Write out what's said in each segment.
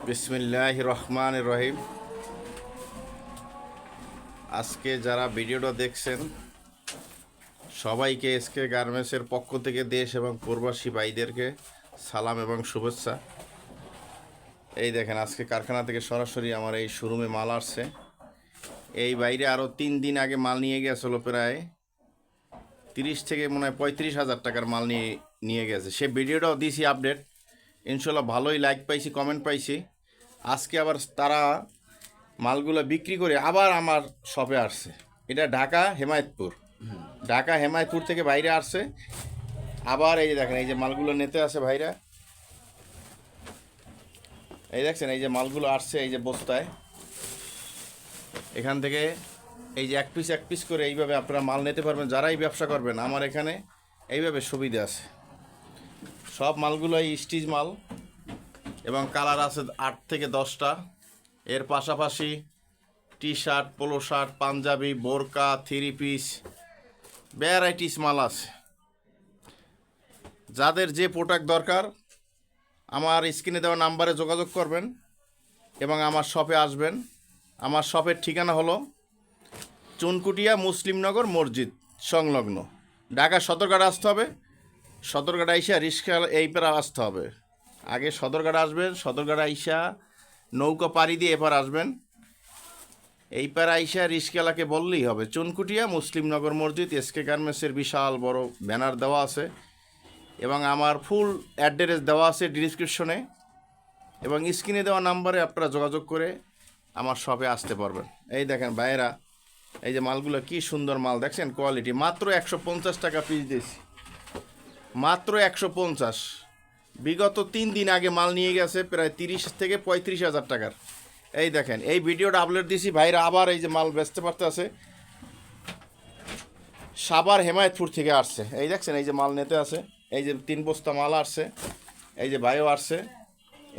বিসমিল্লাহির রহমানির রহিম। আজকে যারা ভিডিওটা দেখছেন সবাইকে এসকে গার্মেন্টসের পক্ষ থেকে দেশ এবং প্রবাসী ভাইদেরকে সালাম এবং শুভেচ্ছা। এই দেখেন আজকে কারখানা থেকে সরাসরি আমার এই শোরুমে মাল আসছে। এই বাইরে আরও 3 দিন আগে মাল নিয়ে গেছিলো, প্রায় 30 থেকে মনে হয় 35,000 টাকার মাল নিয়ে গেছে। সে ভিডিওটাও দিয়েছি আপডেট, ইনশাল্লাহ ভালোই লাইক পাইছি, কমেন্ট পাইছি। আজকে আবার তারা মালগুলো বিক্রি করে আবার আমার শপে আসছে। এটা ঢাকা হেমায়তপুর থেকে বাইরে আসছে। আবার এই যে দেখেন, এই যে মালগুলো নিতে আসে ভাইরা, এই দেখছেন এই যে মালগুলো আসছে এই যে বস্তায়। এখান থেকে এই যে এক পিস করে এইভাবে আপনারা মাল নিতে পারবেন। যারাই ব্যবসা করবেন আমার এখানে এইভাবে সুবিধা আছে। সব মালগুলো এই স্টিচ মাল এবং কালার আছে 8 থেকে 10টা। এর পাশাপাশি T shirt, polo shirt, panjabi, বোরকা, 3 পিস ভ্যারাইটিস মাল আছে। যাদের যে প্রোডাক্ট দরকার আমার স্ক্রিনে দেওয়া নাম্বারে যোগাযোগ করবেন এবং আমার শপে আসবেন। আমার শপের ঠিকানা হলো চুনকুটিয়া মুসলিমনগর মসজিদ সংলগ্ন, ঢাকা সদরঘাট আসতে হবে। সদরঘাট আইসা রিক্সা এই পারে আসতে হবে। আগে সদরঘাট আসবেন, সদরঘাট আইসা নৌকা পাড়ি দিয়ে এপার আসবেন। এই পার আইসা রিস্কালাকে বললেই হবে চুনকুটিয়া মুসলিমনগর মসজিদ। এসকে গার্মেন্টসের বিশাল বড় ব্যানার দেওয়া আছে এবং আমার ফুল অ্যাড্রেস দেওয়া আছে ডিসক্রিপশনে এবং স্ক্রিনে দেওয়া নাম্বারে আপনারা যোগাযোগ করে আমার শপে আসতে পারবেন। এই দেখেন ভাইয়েরা, এই যে মালগুলো কি সুন্দর মাল দেখছেন, কোয়ালিটি। মাত্র 150 টাকা পিস দিয়েছি, মাত্র 150। বিগত 3 দিন আগে মাল নিয়ে গেছে প্রায় 30 থেকে 35,000 টাকার। এই দেখেন এই ভিডিওটা আপলোড দিয়েছি, ভাইরা আবার এই যে মাল বেচতে পারতে আছে। সাভার হেমায়তপুর থেকে আসছে, এই দেখছেন এই যে মাল নিতে আছে। এই যে 3 বস্তা মাল আসছে, এই যে ভাইও আসছে,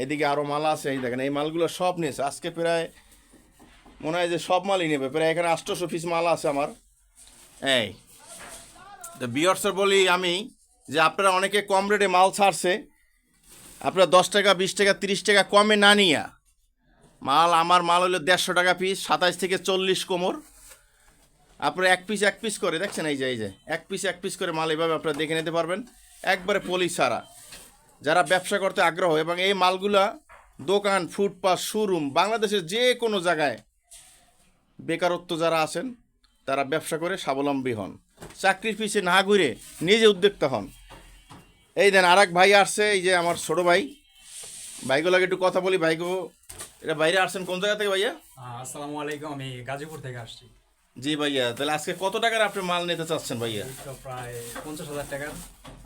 এদিকে আরও মাল আছে। এই দেখেন এই মালগুলো সব নিয়েছে আজকে, প্রায় মনে হয় যে সব মালই নেবে। প্রায় এখানে 800 পিস মাল আছে আমার। এই তো বিয়ার্সের বলি আমি যে আপনারা অনেকে কম রেটে মাল ছাড়ছে, আপনারা 10 টাকা 20 টাকা 30 টাকা কমে না নিয়া মাল, আমার মাল হলো 150 টাকা পিস, 27 থেকে 40 কোমর। আপনারা এক পিস করে দেখছেন, এই যে এক পিস করে মাল এইভাবে আপনারা দেখে নিতে পারবেন একবারে পলি ছাড়া। যারা ব্যবসা করতে আগ্রহ এবং এই মালগুলা দোকান, ফুটপাথ, শোরুম, বাংলাদেশের যে কোনো জায়গায় বেকারত্ব যারা আছেন তারা ব্যবসা করে স্বাবলম্বী হন, চাকরির পিছিয়ে না ঘুরে নিজে উদ্যোক্তা হন। এই দেন আর এক ভাই আসছে, এই যে আমার ছোটো ভাই। ভাইগুলোকে একটু কথা বলি। ভাইগো এটা বাইরে আসছেন কোন জায়গা থেকে ভাইয়া? আসসালামু আলাইকুম, আমি গাজীপুর থেকে আসছি। জি ভাইয়া, তাহলে আজকে কত টাকার আপনি মাল নিতে চাচ্ছেন ভাইয়া? তো প্রায় 50,000 টাকার।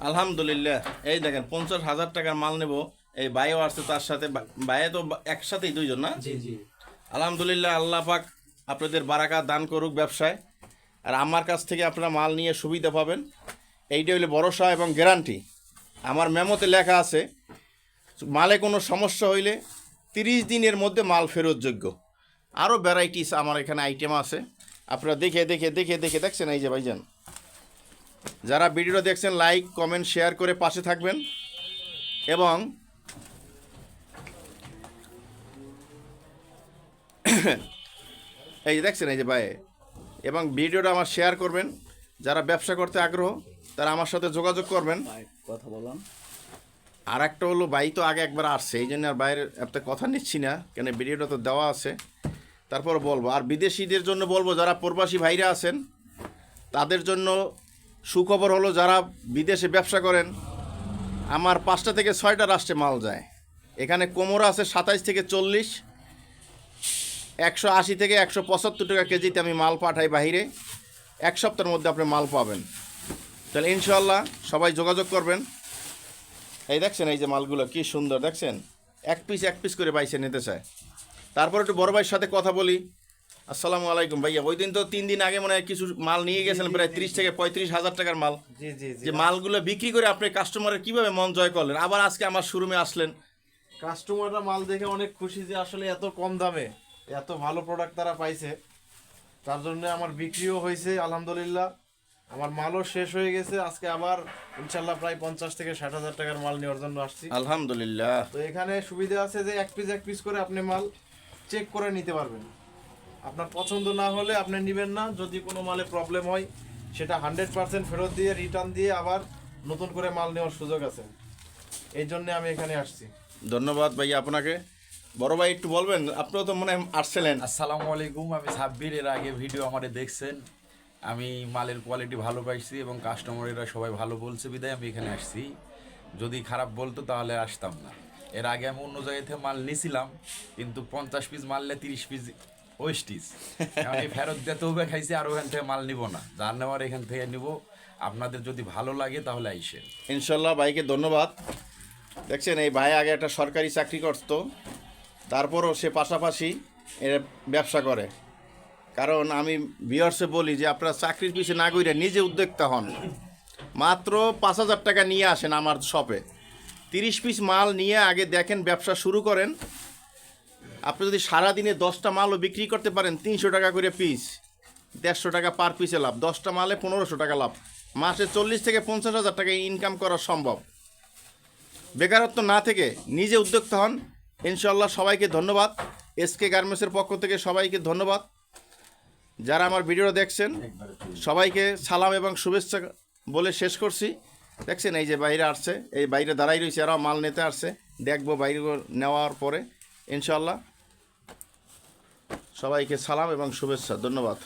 আলহামদুলিল্লাহ, এই দেখেন 50,000 টাকার মাল নেব। এই ভাইও আসছে তার সাথে, ভাইয়া তো একসাথেই দুইজন না? জি জি। আলহামদুলিল্লাহ, আল্লাহ পাক আপনাদের বারাকা দান করুক ব্যবসায়। আর আমার কাছ থেকে আপনারা মাল নিয়ে সুবিধা পাবেন, এইটা হইলে ভরসা এবং গ্যারান্টি। আমার মেমোতে লেখা আছে মালে কোনো সমস্যা হইলে 30 দিনের মধ্যে মাল ফেরতযোগ্য। আরও ভ্যারাইটিস আমার এখানে আইটেম আছে, আপনারা দেখে দেখছেন। এই যে ভাইজান, যারা ভিডিওটা দেখছেন লাইক কমেন্ট শেয়ার করে পাশে থাকবেন এবং এই যে দেখছেন এই যে ভাই, এবং ভিডিওটা আমার শেয়ার করবেন। যারা ব্যবসা করতে আগ্রহ তারা আমার সাথে যোগাযোগ করবেন। কথা বললাম। আর একটা হলো ভাই তো আগে একবার আসছে, এই জন্য আর বাইরের একটা কথা নিচ্ছি না, কেন ভিডিওটা তো দেওয়া আছে, তারপর বলবো। আর বিদেশিদের জন্য বলবো, যারা প্রবাসী ভাইরা আছেন তাদের জন্য সুখবর হলো, যারা বিদেশে ব্যবসা করেন আমার 5টা থেকে 6টা রাষ্ট্রে মাল যায়। এখানে কোমর আছে 27 থেকে 40, 180 থেকে 175 টাকা কেজিতে আমি মাল পাঠাই বাহিরে। 1 সপ্তাহের মধ্যে আপনি মাল পাবেন। তাহলে ইনশাল্লাহ সবাই যোগাযোগ করবেন। এই দেখছেন এই যে মালগুলো কি সুন্দর দেখছেন, এক পিস করে বাইসে নিতে চায়। তারপর একটু বড় ভাইয়ের সাথে কথা বলি। আসসালামু আলাইকুম ভাইয়া, ওই দিন তো 3 দিন আগে মনে হয় কিছু মাল নিয়ে গেছিলেন, প্রায় 30 থেকে 35,000 টাকার মাল। জি জি জি। যে মালগুলো বিক্রি করে আপনি কাস্টমারের কিভাবে মন জয় করলেন, আবার আজকে আমার শোরুমে আসলেন? কাস্টমাররা মাল দেখে অনেক খুশি যে আসলে এত কম দামে এত ভালো প্রোডাক্ট তারা পাইছে, তার জন্য আমার বিক্রিও হয়েছে আলহামদুলিল্লাহ। আমার মালও শেষ হয়ে গেছে, আজকে আবার ইনশাল্লাহ প্রায় 50 থেকে 60 হাজার টাকার মাল নেওয়ার জন্য আসছি। আলহামদুলিল্লাহ। তো এখানে সুবিধা আছে যে এক পিস করে আপনি মাল চেক করে নিতে পারবেন। আপনার পছন্দ না হলে আপনি নেবেন না, যদি কোনো মালে প্রবলেম হয় সেটা 100% ফেরত দিয়ে রিটার্ন দিয়ে আবার নতুন করে মাল নেওয়ার সুযোগ আছে। এই জন্য আমি এখানে আসছি। ধন্যবাদ ভাইয়া আপনাকে। বড় ভাই একটু বলবেন, আপনিও তো মনে হয় আসছিলেন। আসসালামু আলাইকুম, আমি সাব্বির। এর আগে ভিডিও আমাদের দেখছেন। আমি মালের কোয়ালিটি ভালো পাইছি এবং কাস্টমারেরা সবাই ভালো বলছে বিদায় আমি এখানে আসছি। যদি খারাপ বলতো তাহলে আসতাম না। এর আগে আমি অন্য জায়গা থেকে মাল নিয়েছিলাম, কিন্তু 50 পিস মারলে 30 পিস ওয়েস্টিজ। আমি ফেরত দিতে হবে খাইছি, আর ওখান থেকে মাল নিব না, যার নেওয়ার এখান থেকে নিব। আপনাদের যদি ভালো লাগে তাহলে আইসেন। ইনশাল্লাহ ভাইকে ধন্যবাদ। দেখছেন এই ভাই আগে একটা সরকারি চাকরি করতো, তারপরও সে পাশাপাশি এর ব্যবসা করে। কারণ আমি ভিউয়ার্সে বলি যে আপনারা চাকরির পিছিয়ে না কইরা নিজে উদ্যোক্তা হন। মাত্র 5,000 টাকা নিয়ে আসেন আমার শপে, 30 পিস মাল নিয়ে আগে দেখেন, ব্যবসা শুরু করেন। আপনি যদি সারাদিনে 10টা মালও বিক্রি করতে পারেন 300 টাকা করে পিস, 150 টাকা পার পিসে লাভ, 10টা মালে 1500 টাকা লাভ, মাসে 40 থেকে 50,000 টাকা ইনকাম করা সম্ভব। বেকারত্ব না থেকে নিজে উদ্যোক্তা হন। ইনশাল্লাহ সবাইকে ধন্যবাদ। এসকে গার্মেন্টসের পক্ষ থেকে সবাইকে ধন্যবাদ। যারা আমার ভিডিও দেখছেন সবাইকে সালাম এবং শুভেচ্ছা বলে শেষ করছি। দেখছেন এই যে বাইরে আসছে, এই বাইরে দাঁড়াই রয়েছে, আরও মাল নিতে আসছে, দেখবো বাইরে নেওয়ার পরে। ইনশাল্লাহ সবাইকে সালাম এবং শুভেচ্ছা, ধন্যবাদ।